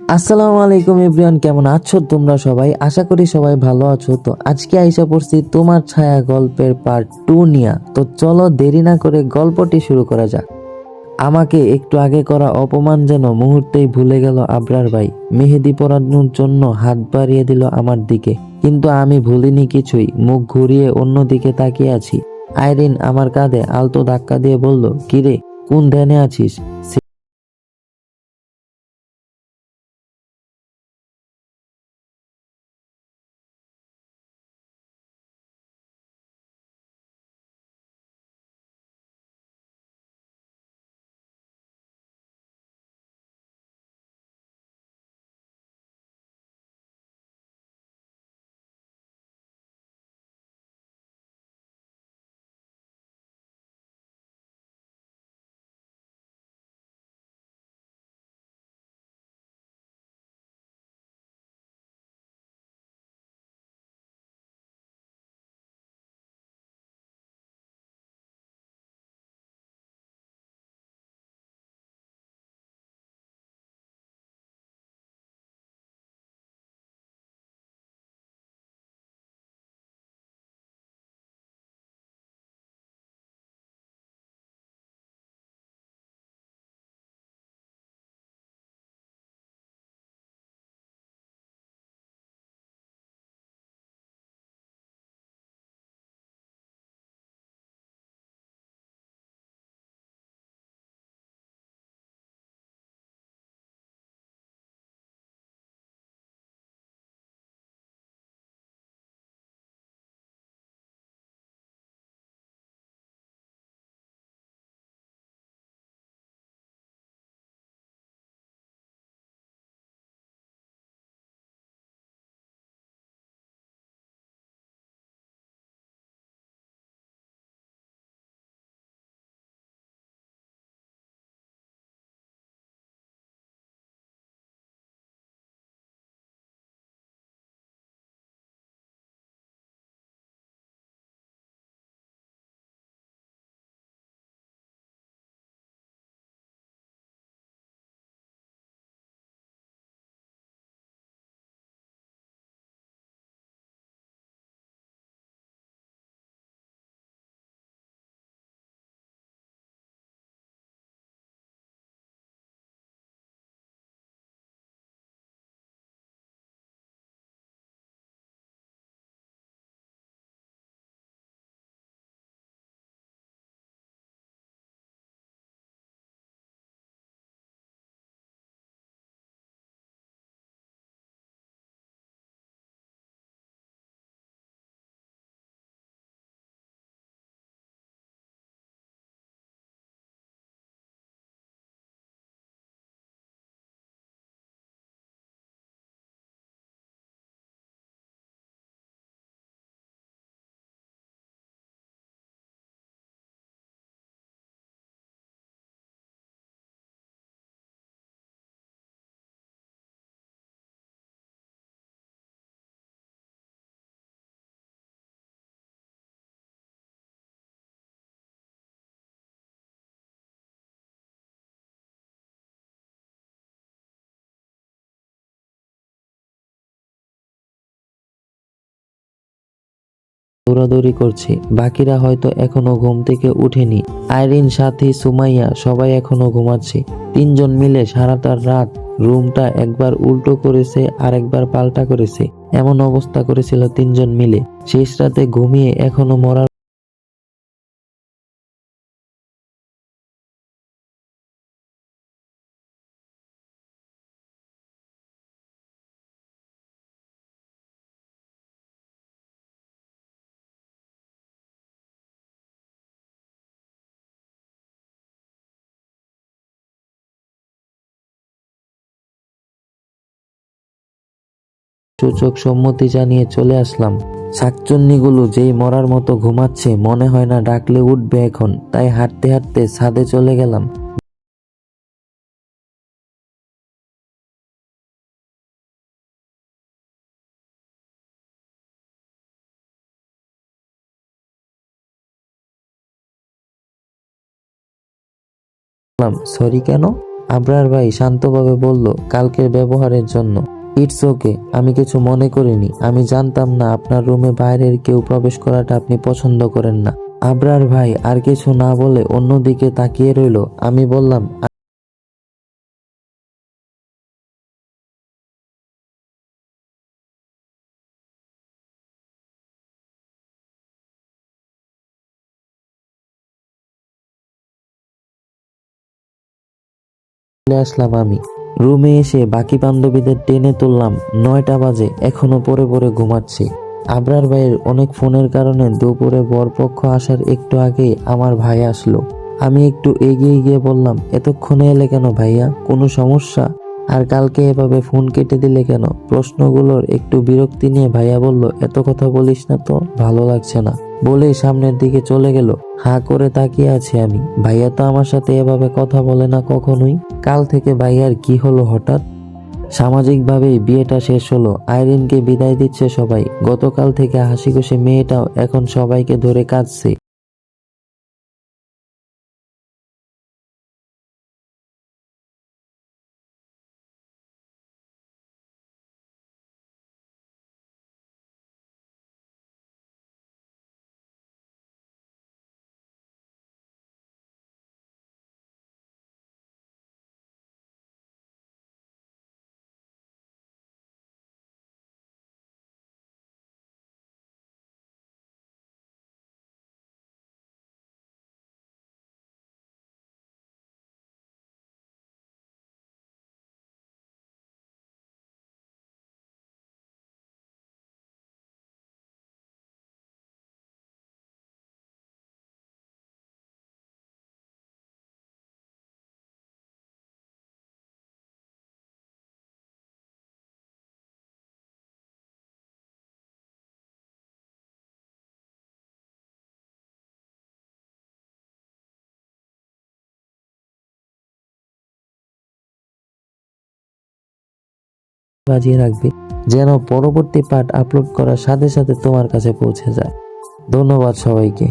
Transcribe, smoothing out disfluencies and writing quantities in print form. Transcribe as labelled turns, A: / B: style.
A: আসসালামু আলাইকুম এভরিওয়ান, কেমন আছো তোমরা সবাই? আশা করি সবাই ভালো আছো। তো আজকে আইসা পড়ছি তোমার ছায়া গল্পের পার্ট 2 নিয়া। তো চলো দেরি না করে গল্পটি শুরু করা যাক। আমাকে একটু আগে করা অপমান যেন মুহূর্তেই ভুলে গেল আবরার ভাই। মেহেদি পরানোর জন্য হাত বাড়িয়ে দিল আমার দিকে, কিন্তু আমি ভুলিনি কিছুই। মুখ ঘুরিয়ে অন্যদিকে তাকিয়ে আছি। আইরিন আমার কাঁধে আলতো ধাক্কা দিয়ে বলল, কিরে, কোন ধ্যানে আছিস? দৌড়াদৌড়ি করছে। বাকিরা হয়তো এখনো ঘুম থেকে উঠেনি। আইরিন, সাথী, সুমাইয়া সবাই এখনো ঘুমাচ্ছে। তিনজন মিলে সারাটা রাত রুমটা একবার উল্টো করেছে আর একবার পাল্টা করেছে। এমন অবস্থা করেছিল তিনজন মিলে। শেষ রাতে ঘুমিয়ে এখনো মরার সূচক সম্মতি জানিয়ে চলে আসলাম। শাকচুন্নিগুলো যেই মরার মতো ঘুমাচ্ছে, মনে হয় না ডাকলে উঠবে এখন। তাই হাঁটতে হাঁটতে ছাদে চলে গেলাম। সরি কেন? আবরার ভাই শান্তভাবে বলল, কালকের ব্যবহারের জন্য। ইটস ওকে, আমি কিছু মনে করিনি। আমি জানতাম না আপনার রুমে বাইরের কেউ প্রবেশ করাটা আপনি পছন্দ করেন না। আবরার ভাই আর কিছু না বলে অন্যদিকে তাকিয়ে রইল। আমি বললাম, চলে আসলাম আমি। রুমে এসে বাকি বান্ধবীদের টেনে তুললাম। 9টা বাজে, এখনো পড়ে পড়ে ঘুমাচ্ছি। আবরার ভাইয়ের অনেক ফোনের কারণে দুপুরে বরপক্ষ আসার একটু আগেই আমার ভাই আসলো। আমি একটু এগিয়ে গিয়ে বললাম, এতক্ষণে এলে কেন ভাইয়া, কোনো সমস্যা? আর কালকে এভাবে ফোন কেটে দিলে কেন? প্রশ্নগুলোর একটু বিরক্তি নিয়ে ভাইয়া বলল, এত কথা বলিস না তো, ভালো লাগছে না, বলেই সামনের দিকে চলে গেল। হাঁ করে তাকিয়ে আছি আমি। ভাইয়া তো আমার সাথে এভাবে কথা বলে না কখনোই। কাল থেকে ভাইয়ার কি হলো হঠাৎ? সামাজিকভাবেই বিয়েটা শেষ হলো। আইরিনকে বিদায় দিচ্ছে সবাই। গতকাল থেকে হাসি খুশি মেয়েটাও এখন সবাইকে ধরে কাঁদছে। বাজিয়ে রাখবে, যেন পরবর্তী পার্ট আপলোড করার সাথে সাথে তোমার কাছে পৌঁছে যায়। ধন্যবাদ সবাইকে।